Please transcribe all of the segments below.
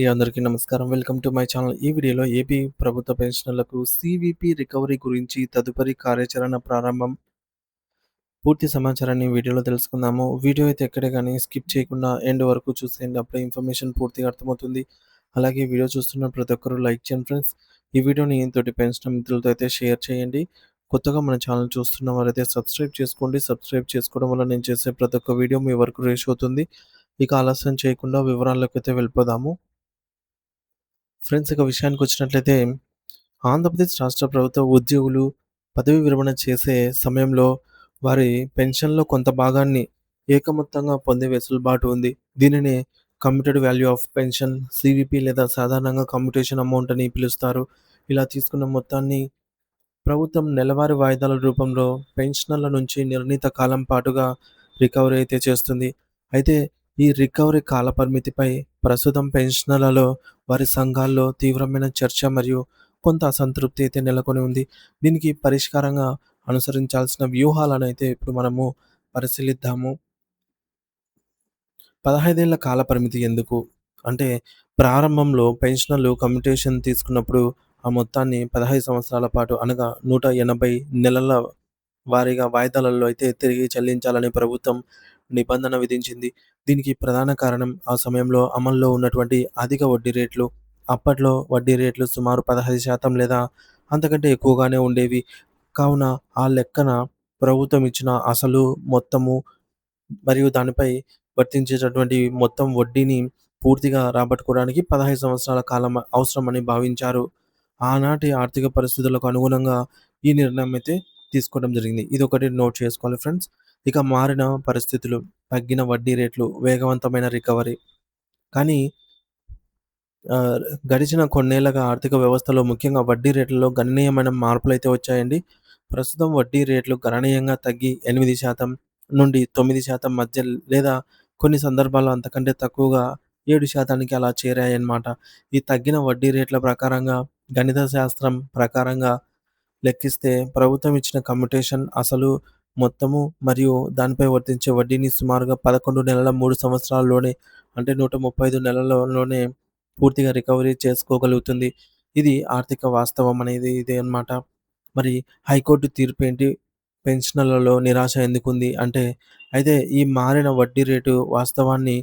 అండి. అందరికీ నమస్కారం. Welcome to my channel. ఈ వీడియోలో ఏపీ ప్రభుత్వ పెన్షనర్లకు సీవీపీ రికవరీ గురించి తదుపరి కార్యాచరణ ప్రారంభం పూర్తి సమాచారాన్ని వీడియోలో తెలుసుకుందాము. వీడియో అయితే ఎక్కడే గాని స్కిప్ చేయకుండా ఎండ్ వరకు చూసేయండి. అప్పుడే ఇన్ఫర్మేషన్ పూర్తిగా అర్థమవుతుంది. అలాగే వీడియో చూస్తున్న ప్రతి ఒక్కరు లైక్ చేయండి ఫ్రెండ్స్. ఈ వీడియోని తోటి పెన్షనర్ మిత్రులతో అయితే షేర్ చేయండి. కొత్తగా మన ఛానల్ చూస్తున్న వారైతే సబ్స్క్రైబ్ చేసుకోండి. సబ్స్క్రైబ్ చేసుకోవడం వల్ల నేను చేసే ప్రతి ఒక్క వీడియో మీ వరకు రీచ్ అవుతుంది. ఇక ఆలస్యం చేయకుండా వివరాల్లోకైతే వెళ్ళిపోదాము. ఫ్రెండ్స్ ఇక విషయానికొచ్చినట్లయితే, ఆంధ్రప్రదేశ్ రాష్ట్ర ప్రభుత్వ ఉద్యోగులు పదవీ విరమణ చేసే సమయంలో వారి పెన్షన్‌లో కొంత భాగాన్ని ఏకమొత్తంగా పొందే వెసులుబాటు ఉంది. దీనినే కమ్యూటెడ్ వాల్యూ ఆఫ్ పెన్షన్ సీవీపీ లేదా సాధారణంగా కమ్యూటేషన్ అమౌంట్ అని పిలుస్తారు. ఇలా తీసుకున్న మొత్తాన్ని ప్రభుత్వం నెలవారీ వాయిదాల రూపంలో పెన్షనర్ల నుంచి నిర్ణీత కాలం పాటుగా రికవరీ అయితే చేస్తుంది. అయితే ఈ రికవరీ కాల పరిమితిపై ప్రస్తుతం పెన్షనర్లలో, వారి సంఘాల్లో తీవ్రమైన చర్చ మరియు కొంత అసంతృప్తి అయితే నెలకొని ఉంది. దీనికి పరిష్కారంగా అనుసరించాల్సిన వ్యూహాలనైతే ఇప్పుడు మనము పరిశీలిద్దాము. 15 ఏళ్ల కాల పరిమితి ఎందుకు? అంటే ప్రారంభంలో పెన్షనర్లు కమ్యుటేషన్ తీసుకున్నప్పుడు ఆ మొత్తాన్ని 15 సంవత్సరాల పాటు అనగా 180 నెలల వారీగా వాయిదాలలో అయితే తిరిగి చెల్లించాలని ప్రభుత్వం నిబంధన విధించింది. దీనికి ప్రధాన కారణం ఆ సమయంలో అమల్లో ఉన్నటువంటి అధిక వడ్డీ రేట్లు. అప్పట్లో వడ్డీ రేట్లు సుమారు 15% లేదా అంతకంటే ఎక్కువగానే ఉండేవి. కావున ఆ లెక్కన ప్రభుత్వం ఇచ్చిన అసలు మొత్తము మరియు దానిపై వర్తించేటటువంటి మొత్తం వడ్డీని పూర్తిగా రాబట్టుకోవడానికి 15 సంవత్సరాల కాలం అవసరమని భావించారు. ఆనాటి ఆర్థిక పరిస్థితులకు అనుగుణంగా ఈ నిర్ణయం అయితే తీసుకోవడం జరిగింది. ఇదొకటి నోట్ చేసుకోవాలి ఫ్రెండ్స్. ఇక మారిన పరిస్థితులు, తగ్గిన వడ్డీ రేట్లు, వేగవంతమైన రికవరీ. కానీ ఆహ్, గడిచిన కొన్నేళ్లుగా ఆర్థిక వ్యవస్థలో ముఖ్యంగా వడ్డీ రేట్లలో గణనీయమైన మార్పులైతే వచ్చాయండి. ప్రస్తుతం వడ్డీ రేట్లు గణనీయంగా తగ్గి 8% నుండి 9% మధ్య లేదా కొన్ని సందర్భాల్లో అంతకంటే తక్కువగా 7% అలా చేరాయన్నమాట. ఈ తగ్గిన వడ్డీ రేట్ల ప్రకారంగా గణిత శాస్త్రం ప్రకారంగా లెక్కిస్తే ప్రభుత్వం ఇచ్చిన కమ్యుటేషన్ అసలు మొత్తము మరియు దానిపై వర్తించే వడ్డీని సుమారుగా 11 నెలల 3 సంవత్సరాల్లోనే అంటే 135 నెలల్లోనే పూర్తిగా రికవరీ చేసుకోగలుగుతుంది. ఇది ఆర్థిక వాస్తవం అనేది ఇదే అన్నమాట. మరి హైకోర్టు తీర్పేంటి? పెన్షనర్లలో నిరాశ ఎందుకుంది? అంటే అయితే ఈ మారిన వడ్డీ రేటు వాస్తవాన్ని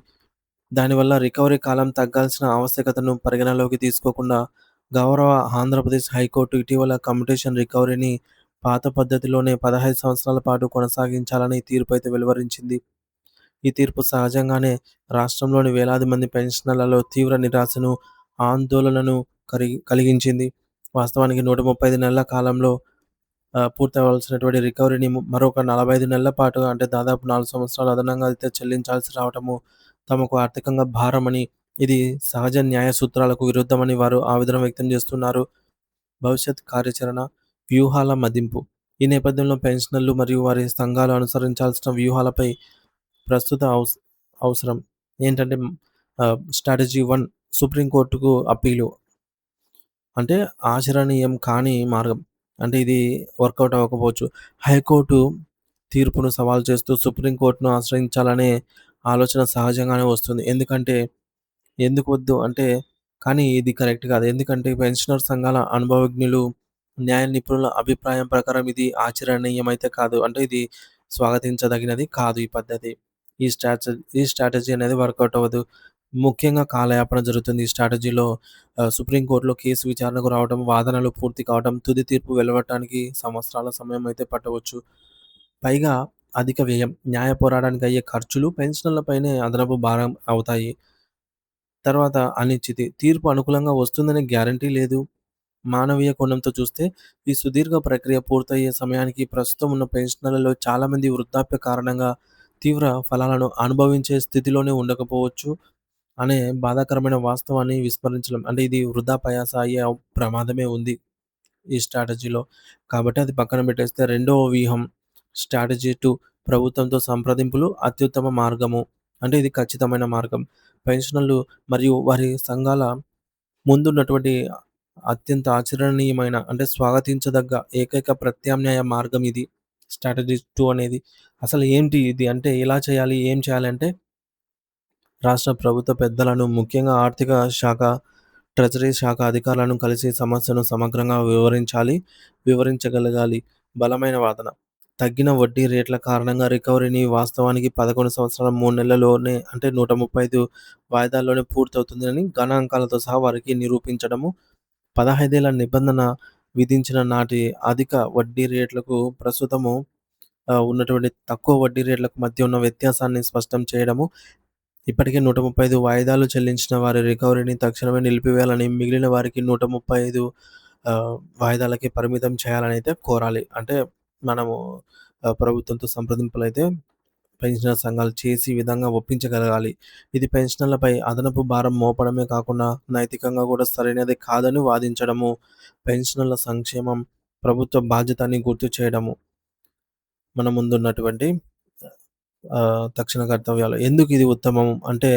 దానివల్ల రికవరీ కాలం తగ్గాల్సిన ఆవశ్యకతను పరిగణలోకి తీసుకోకుండా గౌరవ ఆంధ్రప్రదేశ్ హైకోర్టు ఇటీవల కమ్యుటేషన్ రికవరీని పాత పద్ధతిలోనే 15 సంవత్సరాల పాటు కొనసాగించాలని తీర్పు అయితే వెలువరించింది. ఈ తీర్పు సహజంగానే రాష్ట్రంలోని వేలాది మంది పెన్షనర్లలో తీవ్ర నిరాశను, ఆందోళనను కలిగించింది. వాస్తవానికి 135 నెలల కాలంలో పూర్తవ్వాల్సినటువంటి రికవరీని మరొక 45 నెలల పాటు అంటే దాదాపు 4 సంవత్సరాలు అదనంగా అయితే చెల్లించాల్సి రావటము తమకు ఆర్థికంగా భారమని, ఇది సహజ న్యాయ సూత్రాలకు విరుద్ధమని వారు ఆవేదన వ్యక్తం చేస్తున్నారు. భవిష్యత్ కార్యాచరణ, వ్యూహాల మదింపు. ఈ నేపథ్యంలో పెన్షనర్లు మరియు వారి సంఘాలు అనుసరించాల్సిన వ్యూహాలపై ప్రస్తుత అవసరం ఏంటంటే స్ట్రాటజీ 1 సుప్రీంకోర్టుకు అప్పీలు. అంటే ఆచరణీయం కాని మార్గం. అంటే ఇది వర్కౌట్ అవ్వకపోవచ్చు. హైకోర్టు తీర్పును సవాలు చేస్తూ సుప్రీంకోర్టును ఆశ్రయించాలనే ఆలోచన సహజంగానే వస్తుంది. ఎందుకు వద్దు అంటే కానీ ఇది కరెక్ట్ కాదు. ఎందుకంటే పెన్షనర్ సంఘాల అనుభవజ్ఞులు, న్యాయ నిపుణుల అభిప్రాయం ప్రకారం ఇది ఆచరణీయమైతే కాదు. అంటే ఇది స్వాగతించదగినది కాదు ఈ పద్ధతి. ఈ స్ట్రాటజీ అనేది వర్కౌట్ అవ్వదు. ముఖ్యంగా కాలయాపన జరుగుతుంది. ఈ స్ట్రాటజీలో సుప్రీంకోర్టులో కేసు విచారణకు రావడం, వాదనలు పూర్తి కావడం, తుది తీర్పు వెలువడటానికి సంవత్సరాల సమయం అయితే పట్టవచ్చు. పైగా అధిక వ్యయం, న్యాయ పోరాటానికి అయ్యే ఖర్చులు పెన్షనర్లపైనే అదనపు భారం అవుతాయి. తర్వాత అనిశ్చితి. తీర్పు అనుకూలంగా వస్తుందనే గ్యారంటీ లేదు. మానవీయ కోణంతో చూస్తే ఈ సుదీర్ఘ ప్రక్రియ పూర్తయ్యే సమయానికి ప్రస్తుతం ఉన్న పెన్షనర్లలో చాలామంది వృద్ధాప్య కారణంగా తీవ్ర ఫలాలను అనుభవించే స్థితిలోనే ఉండకపోవచ్చు అనే బాధాకరమైన వాస్తవాన్ని విస్మరించలేం. అంటే ఇది వృద్ధాప్యాస అయ్యే ప్రమాదమే ఉంది ఈ స్ట్రాటజీలో. కాబట్టి అది పక్కన పెట్టేస్తే రెండవ వ్యూహం స్ట్రాటజీ 2 ప్రభుత్వంతో సంప్రదింపులు అత్యుత్తమ మార్గము. అంటే ఇది ఖచ్చితమైన మార్గం. పెన్షనర్లు మరియు వారి సంఘాల ముందున్నటువంటి అత్యంత ఆచరణీయమైన అంటే స్వాగతించదగ్గ ఏకైక ప్రత్యామ్నాయ మార్గం ఇది. స్ట్రాటజీ 2 అనేది. అసలు ఏంటి ఇది అంటే ఎలా చేయాలి? ఏం చేయాలి అంటే రాష్ట్ర ప్రభుత్వ పెద్దలను, ముఖ్యంగా ఆర్థిక శాఖ, ట్రెజరీ శాఖ అధికారులను కలిసి సమస్యను సమగ్రంగా వివరించగలగాలి. బలమైన వాదన. తగ్గిన వడ్డీ రేట్ల కారణంగా రికవరీని వాస్తవానికి 11 సంవత్సరాల 3 నెలల్లోనే అంటే 135 వాయిదాల్లోనే పూర్తవుతుందని గణాంకాలతో సహా వారికి నిరూపించడము. 15 ఏళ్ల నిబంధన విధించిన నాటి అధిక వడ్డీ రేట్లకు ప్రస్తుతము ఉన్నటువంటి తక్కువ వడ్డీ రేట్లకు మధ్య ఉన్న వ్యత్యాసాన్ని స్పష్టం చేయడము. ఇప్పటికే 135 వాయిదాలు చెల్లించిన వారి రికవరీని తక్షణమే నిలిపివేయాలని, మిగిలిన వారికి 135 వాయిదాలకే పరిమితం చేయాలనైతే కోరాలి. అంటే మనము ప్రభుత్వంతో సంప్రదింపులైతే పెన్షనర్ సంఘాలు చేసి ఈ విధంగా ఒప్పించగలగాలి. ఇది పెన్షనర్లపై అదనపు భారం మోపడమే కాకుండా నైతికంగా కూడా సరైనది కాదని వాదించడము, పెన్షనర్ల సంక్షేమం ప్రభుత్వ బాధ్యత అని గుర్తు చేయడము. మన ముందున్నటువంటి తక్షణ కర్తవ్యాలు. ఎందుకు ఇది ఉత్తమం అంటే,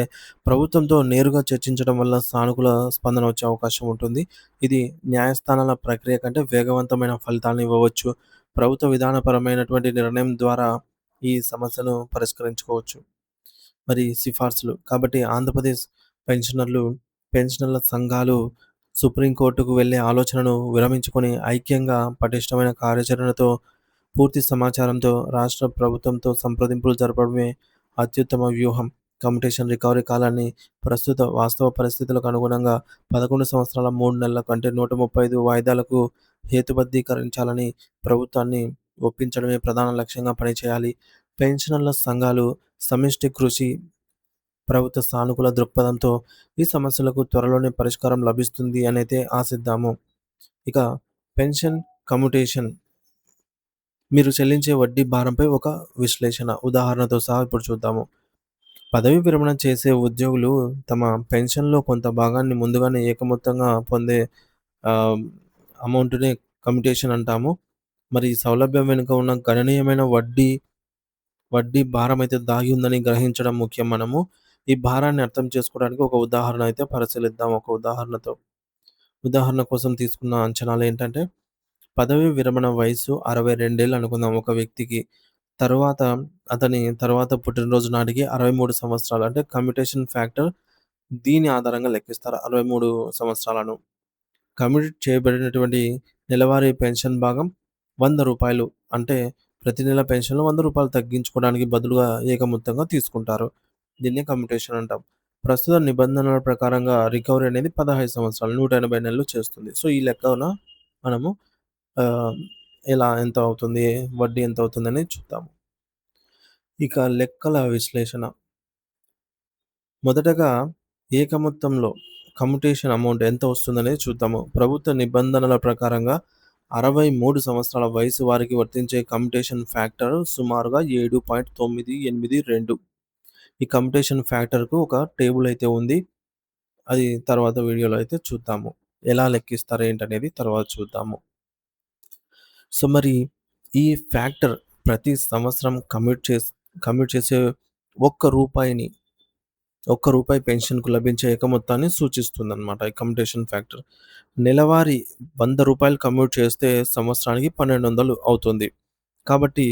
ప్రభుత్వంతో నేరుగా చర్చించడం వల్ల సానుకూల స్పందన వచ్చే అవకాశం ఉంటుంది. ఇది న్యాయస్థానాల ప్రక్రియ కంటే వేగవంతమైన ఫలితాలను ఇవ్వవచ్చు. ప్రభుత్వ విధానపరమైనటువంటి నిర్ణయం ద్వారా ఈ సమస్యను పరిష్కరించుకోవచ్చు. మరి సిఫార్సులు. కాబట్టి ఆంధ్రప్రదేశ్ పెన్షనర్లు, పెన్షనర్ల సంఘాలు సుప్రీంకోర్టుకు వెళ్ళే ఆలోచనను విరమించుకొని ఐక్యంగా పటిష్టమైన కార్యాచరణతో, పూర్తి సమాచారంతో రాష్ట్ర ప్రభుత్వంతో సంప్రదింపులు జరపడమే అత్యుత్తమ వ్యూహం. కమ్యుటేషన్ రికవరీ కాలాన్ని ప్రస్తుత వాస్తవ పరిస్థితులకు అనుగుణంగా 11 సంవత్సరాల 3 నెలల కంటే 135 వాయిదాలకు హేతుబద్ధీకరించాలని ప్రభుత్వాన్ని ఒప్పించడమే ప్రధాన లక్ష్యంగా పనిచేయాలి. పెన్షనర్ల సంఘాలు సమిష్టి కృషి, ప్రభుత్వ సానుకూల దృక్పథంతో ఈ సమస్యలకు త్వరలోనే పరిష్కారం లభిస్తుంది అనైతే ఆశిద్దాము. ఇక పెన్షన్ కమ్యుటేషన్ మీరు చెల్లించే వడ్డీ భారంపై ఒక విశ్లేషణ ఉదాహరణతో సహా ఇప్పుడు చూద్దాము. పదవీ విరమణ చేసే ఉద్యోగులు తమ పెన్షన్‌లో కొంత భాగాన్ని ముందుగానే ఏకమొత్తంగా పొందే ఆహ్, అమౌంట్‌నే కమ్యుటేషన్ అంటాము. మరి ఈ సౌలభ్యం వెనుక ఉన్న గణనీయమైన వడ్డీ భారమైతే దాగి ఉందని గ్రహించడం ముఖ్యం మనము. ఈ భారాన్ని అర్థం చేసుకోవడానికి ఒక ఉదాహరణ అయితే పరిశీలిద్దాం. ఒక ఉదాహరణతో. ఉదాహరణ కోసం తీసుకున్న అంచనాలేంటంటే, పదవీ విరమణ వయస్సు 62 ఏళ్ళు అనుకుందాం ఒక వ్యక్తికి. తరువాత తరువాత పుట్టినరోజు నాటికి 63 సంవత్సరాలు. అంటే కమ్యుటేషన్ ఫ్యాక్టర్ దీని ఆధారంగా లెక్కిస్తారు 63 సంవత్సరాలను. కమ్యూట్ చేయబడినటువంటి నెలవారీ పెన్షన్ భాగం రూ. 100. అంటే ప్రతి నెల పెన్షన్‌లో రూ. 100 తగ్గించుకోవడానికి బదులుగా ఏకమొత్తంగా తీసుకుంటారు. దీన్నే కమ్యుటేషన్ అంటాం. ప్రస్తుత నిబంధనల ప్రకారంగా రికవరీ అనేది 15 సంవత్సరాలు 180 నెలలు చేస్తుంది. సో, ఈ లెక్కన మనము ఆహ్, ఎలా ఎంత అవుతుంది? వడ్డీ ఎంత అవుతుందని చూద్దాము. ఇక లెక్కల విశ్లేషణ. మొదటగా ఏకమొత్తంలో కమ్యుటేషన్ అమౌంట్ ఎంత వస్తుందనేది చూద్దాము. ప్రభుత్వ నిబంధనల ప్రకారంగా 63 సంవత్సరాల వయసు వారికి వర్తించే కమ్యుటేషన్ ఫ్యాక్టర్ సుమారుగా 7.982. ఈ కమ్యుటేషన్ ఫ్యాక్టర్‌కు ఒక టేబుల్ అయితే ఉంది. అది తర్వాత వీడియోలో అయితే చూద్దాము. ఎలా లెక్కిస్తారు ఏంటనేది తర్వాత చూద్దాము. సో, మరి ఈ ఫ్యాక్టర్ ప్రతి సంవత్సరం కమ్యూట్ చేసే ఒక్క రూపాయిని రూపాయి పెన్షన్‌కు లభించే ఏక మొత్తాన్ని సూచిస్తుందనమాట ఈ కమ్యుటేషన్ ఫ్యాక్టర్. నెలవారీ రూ. 100 కమ్యూట్ చేస్తే సంవత్సరానికి 1200 అవుతుంది. కాబట్టి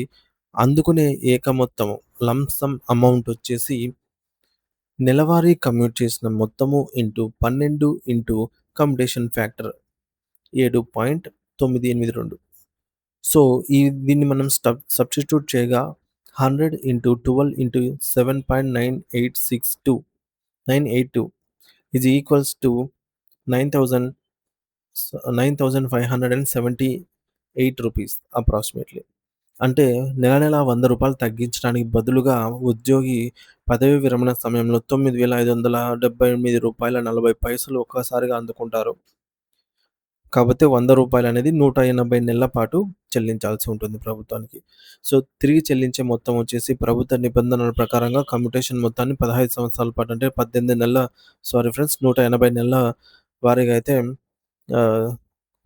అందుకునే ఏక మొత్తము లంప్ సమ్ అమౌంట్ వచ్చేసి నెలవారీ కమ్యూట్ చేసిన మొత్తము into 12 into commutation factor 7.982. So, దీన్ని మనం సబ్స్టిట్యూట్ చేయగా 100 into 12 into 7.9862 is equals to 9000 9,578 rupees approximately. అంటే నెల నెల రూ. 100 తగ్గించడానికి బదులుగా ఉద్యోగి పదవీ విరమణ సమయంలో రూ. 9,578.40 ఒక్కసారిగా అందుకుంటారు. కాపోతే రూ. 100 అనేది 180 నెలల పాటు చెల్లించాల్సి ఉంటుంది ప్రభుత్వానికి. సో, తిరిగి చెల్లించే మొత్తం వచ్చేసి ప్రభుత్వ నిబంధనల ప్రకారంగా కమ్యుటేషన్ మొత్తాన్ని 15 సంవత్సరాల పాటు అంటే 18 నెలల సారీ ఫ్రెండ్స్ 180 నెలల వారీగా అయితే ఆహ్,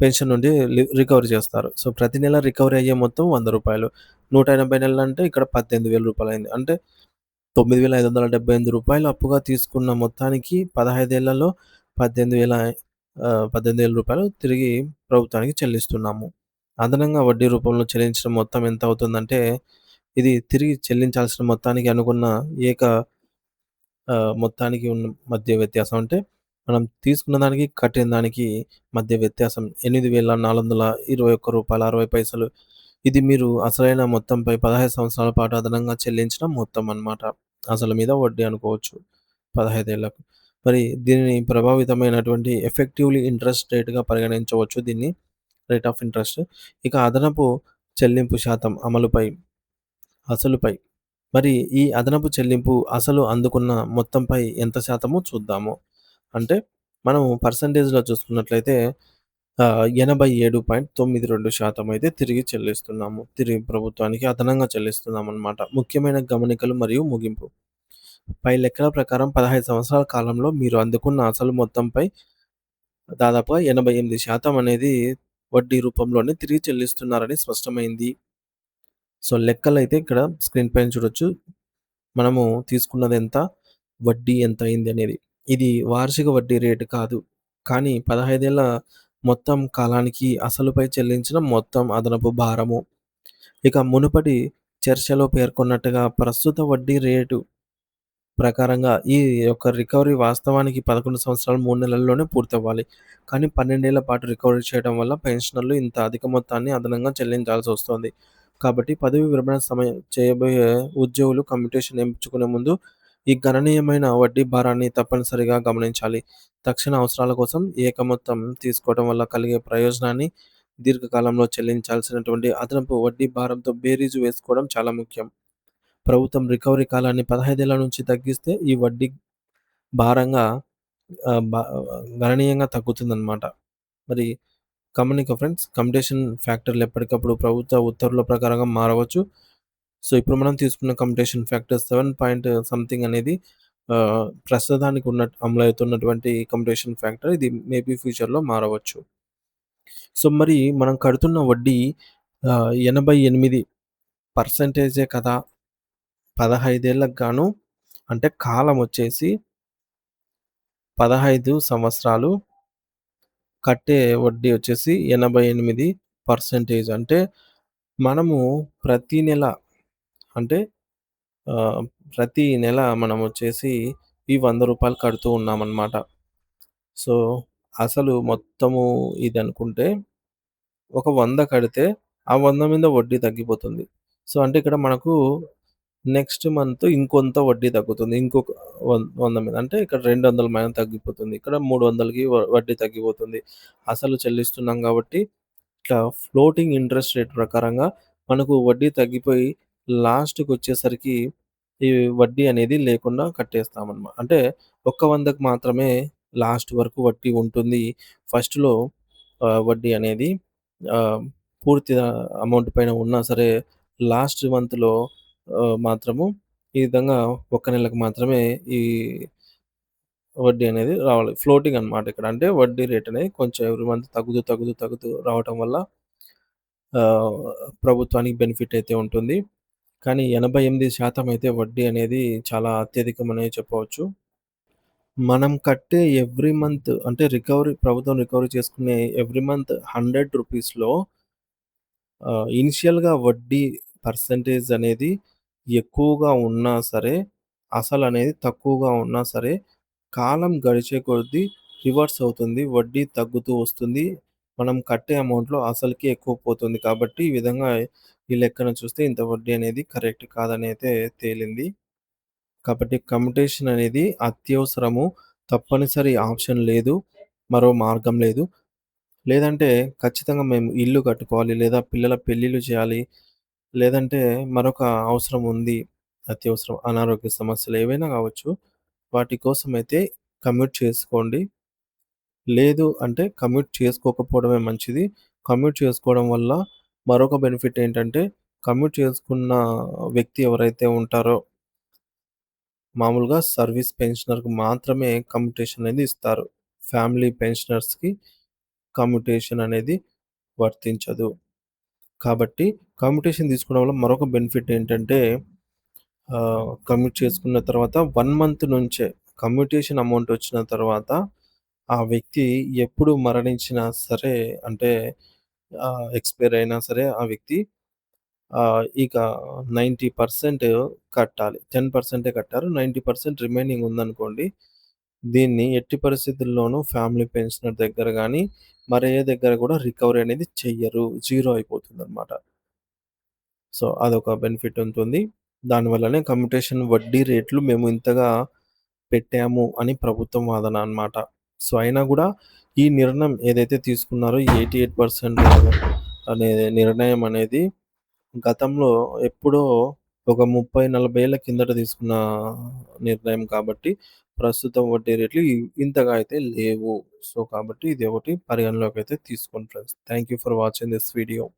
పెన్షన్ నుండి రికవరీ చేస్తారు. సో, ప్రతి నెల రికవరీ అయ్యే మొత్తం రూ. 100. 180 నెలలంటే ఇక్కడ రూ. 18,000 అయింది. అంటే రూ. 9,578 అప్పుగా తీసుకున్న మొత్తానికి 15 ఏళ్లలో 18,000 రూ. 18,000 తిరిగి ప్రభుత్వానికి చెల్లిస్తున్నాము. అదనంగా వడ్డీ రూపంలో చెల్లించిన మొత్తం ఎంత అవుతుందంటే, ఇది తిరిగి చెల్లించాల్సిన మొత్తానికి అనుకున్న ఏక మొత్తానికి ఉన్న మధ్య వ్యత్యాసం అంటే, మనం తీసుకున్న దానికి, కట్టిన దానికి మధ్య వ్యత్యాసం రూ. 8,421.60. ఇది మీరు అసలైన మొత్తంపై 15 సంవత్సరాల పాటు అదనంగా చెల్లించిన మొత్తం అన్నమాట. అసలు మీద వడ్డీ అనుకోవచ్చు. 15 ఏళ్లకు. మరి దీనిని ప్రభావితమైనటువంటి ఎఫెక్టివ్‌లీ ఇంట్రెస్ట్ రేట్‌గా పరిగణించవచ్చు దీన్ని. Rate of interest. ఇక అదనపు చెల్లింపు శాతం అమలుపై, అసలుపై. మరి ఈ అదనపు చెల్లింపు అసలు అందుకున్న మొత్తంపై ఎంత శాతమో చూద్దాము. అంటే మనం పర్సెంటేజ్‌లో చూసుకున్నట్లయితే 87.92% అయితే తిరిగి చెల్లిస్తున్నాము. తిరిగి ప్రభుత్వానికి అదనంగా చెల్లిస్తున్నామనమాట. ముఖ్యమైన గమనికలు మరియు ముగింపు. పై లెక్కల ప్రకారం 15 సంవత్సరాల కాలంలో మీరు అందుకున్న అసలు మొత్తంపై దాదాపుగా 88% అనేది వడ్డీ రూపంలోనే తిరిగి చెల్లిస్తున్నారని స్పష్టమైంది. సో, లెక్కలైతే ఇక్కడ స్క్రీన్ పైన చూడొచ్చు. మనము తీసుకున్నదెంత, వడ్డీ ఎంత అయింది అనేది. ఇది వార్షిక వడ్డీ రేటు కాదు. కానీ 15 ఏళ్ల మొత్తం కాలానికి అసలుపై చెల్లించిన మొత్తం అదనపు భారము. ఇక మునుపటి చర్చలో పేర్కొన్నట్టుగా ప్రస్తుత వడ్డీ రేటు ప్రకారంగా ఈ యొక్క రికవరీ వాస్తవానికి 11 సంవత్సరాలు 3 నెలల్లోనే పూర్తవ్వాలి. కానీ 12 ఏళ్ల పాటు రికవరీ చేయడం వల్ల పెన్షనర్లు ఇంత అధిక మొత్తాన్ని అదనంగా చెల్లించాల్సొస్తోంది. కాబట్టి పదవీ విరమణ సమయం చేయబోయే ఉద్యోగులు కమ్యుటేషన్ ఎంచుకునే ముందు ఈ గణనీయమైన వడ్డీ భారాన్ని తప్పనిసరిగా గమనించాలి. తక్షణ అవసరాల కోసం ఏక మొత్తం తీసుకోవడం వల్ల కలిగే ప్రయోజనాన్ని దీర్ఘకాలంలో చెల్లించాల్సినటువంటి అదనపు వడ్డీ భారంతో బేరీజు వేసుకోవడం చాలా ముఖ్యం. ప్రభుత్వం రికవరీ కాలాన్ని 15 ఏళ్ల నుంచి తగ్గిస్తే ఈ వడ్డీ భారంగా ఆహ్, బ గణనీయంగా తగ్గుతుందనమాట. మరి గమనిక ఫ్రెండ్స్, కమ్యుటేషన్ ఫ్యాక్టర్‌లు ఎప్పటికప్పుడు ప్రభుత్వ ఉత్తర్వుల ప్రకారంగా మారవచ్చు. సో, ఇప్పుడు మనం తీసుకున్న కమ్యుటేషన్ ఫ్యాక్టర్ 7 పాయింట్ సంథింగ్ అనేది ప్రస్తుతానికి అమలవుతున్నటువంటి కమ్యుటేషన్ ఫ్యాక్టర్. ఇది మేబీ ఫ్యూచర్‌లో మారవచ్చు. సో, మరి మనం కడుతున్న వడ్డీ 88% కదా! 15 ఏళ్ళకి గాను అంటే కాలం వచ్చేసి 15 సంవత్సరాలు. కట్టే వడ్డీ వచ్చేసి 88% అంటే మనము ప్రతి నెల అంటే ఆహ్, ప్రతి నెల మనమొచ్చేసి ఈ రూ. 100 కడుతూ ఉన్నామనమాట. సో, అసలు మొత్తము ఇదనుకుంటే ఒక 100 కడితే ఆ 100 మీద వడ్డీ తగ్గిపోతుంది. సో, అంటే ఇక్కడ మనకు నెక్స్ట్ మంత్ ఇంకొంత వడ్డీ తగ్గుతుంది. ఇంకొక 100 మీద. అంటే ఇక్కడ 200 తగ్గిపోతుంది. ఇక్కడ 300కి వడ్డీ తగ్గిపోతుంది. అసలు చెల్లిస్తున్నాం కాబట్టి ఇట్లా ఫ్లోటింగ్ ఇంట్రెస్ట్ రేట్ ప్రకారంగా మనకు వడ్డీ తగ్గిపోయి లాస్ట్‌కొచ్చేసరికి ఈ వడ్డీ అనేది లేకుండా అంటే ఒక్క 100కి మాత్రమే లాస్ట్ వరకు వడ్డీ ఉంటుంది. ఫస్ట్‌లో వడ్డీ అనేది ఆహ్, పూర్తిగా అమౌంట్ పైన ఉన్నా సరే లాస్ట్ మంత్‌లో మాత్రము ఈ విధంగా ఒక్క నెలకు మాత్రమే ఈ వడ్డీ అనేది రావాలి. ఫ్లోటింగ్ అనమాట ఇక్కడ. అంటే వడ్డీ రేట్ అనేది కొంచెం ఎవ్రీ మంత్ తగ్గుతూ రావటం వల్ల ఆహ్, ప్రభుత్వానికి బెనిఫిట్ అయితే ఉంటుంది. కానీ 88% అయితే వడ్డీ అనేది చాలా అత్యధికమనే చెప్పవచ్చు. మనం కట్టే ఎవ్రీ మంత్ అంటే ప్రభుత్వం రికవరీ చేసుకునే ఎవ్రీ మంత్ రూ. 100లో ఇనిషియల్‌గా వడ్డీ పర్సెంటేజ్ అనేది ఎక్కువగా ఉన్నా సరే, అసలనేది తక్కువగా ఉన్నా సరే, కాలం గడిచే కొద్దీ రివర్స్ అవుతుంది. వడ్డీ తగ్గుతూ వస్తుంది. మనం కట్టే అమౌంట్‌లో అసలుకే ఎక్కువ పోతుంది. కాబట్టి ఈ విధంగా ఈ లెక్కన చూస్తే ఇంత వడ్డీ అనేది కరెక్ట్ కాదనైతే తేలింది. కాబట్టి కమ్యుటేషన్ అనేది అత్యవసరము. తప్పనిసరి ఆప్షన్ లేదు. మరో మార్గం లేదు. లేదంటే ఖచ్చితంగా మేము ఇల్లు కట్టుకోవాలి, లేదా పిల్లల పెళ్ళిళ్ళు చేయాలి, లేదంటే మరొక అవసరం ఉంది. అత్యవసరం అనారోగ్య సమస్యలు ఏవైనా కావచ్చు. వాటి కోసమైతే కమ్యూట్ చేసుకోండి. లేదు అంటే కమ్యూట్ చేసుకోకపోవడమే మంచిది. కమ్యూట్ చేసుకోవడం వల్ల మరొక బెనిఫిట్ ఏంటంటే, కమ్యూట్ చేసుకున్న వ్యక్తి ఎవరైతే ఉంటారో మామూలుగా సర్వీస్ పెన్షనర్‌కి మాత్రమే కమ్యుటేషన్ అనేది ఇస్తారు. ఫ్యామిలీ పెన్షనర్స్‌కి కమ్యుటేషన్ అనేది వర్తించదు. కాబట్టి కమ్యుటేషన్ తీసుకోవడం వల్ల మరొక బెనిఫిట్ ఏంటంటే కమ్యూట్ చేసుకున్న తర్వాత 1 మంత్ నుంచే కమ్యుటేషన్ అమౌంట్ వచ్చిన తర్వాత ఆ వ్యక్తి ఎప్పుడు మరణించినా సరే అంటే ఎక్స్‌పైర్ అయినా సరే ఆ వ్యక్తి ఇక 90% కట్టాలి. 10% కట్టారు. 90% రిమైనింగ్ ఉందనుకోండి. దీన్ని ఎట్టి పరిస్థితుల్లోనూ ఫ్యామిలీ పెన్షనర్ దగ్గర గాని, మరి ఏ దగ్గర గూడా రికవరీ అనేది చెయ్యరు. జీరో అయిపోతుందనమాట. సో, అదొక బెనిఫిట్ ఉంటుంది. దానివల్లనే కమ్యుటేషన్ వడ్డీ రేట్లు మేము ఇంతగా పెట్టాము అని ప్రభుత్వం వాదన అన్నమాట. సో, అయినా గూడా ఈ నిర్ణయం ఏదైతే తీసుకున్నారో ఈ 88% అనే నిర్ణయం అనేది గతంలో ఎప్పుడో ఒక 30, 40 ఏళ్ల కిందట తీసుకున్న నిర్ణయం కాబట్టి, ప్రస్తుతం వడ్డీ రేట్లు ఇంతగా అయితే లేవు. సో, కాబట్టి ఇది ఒకటి పరిగణలోకైతే తీసుకోండి friends. Thank you for watching this video.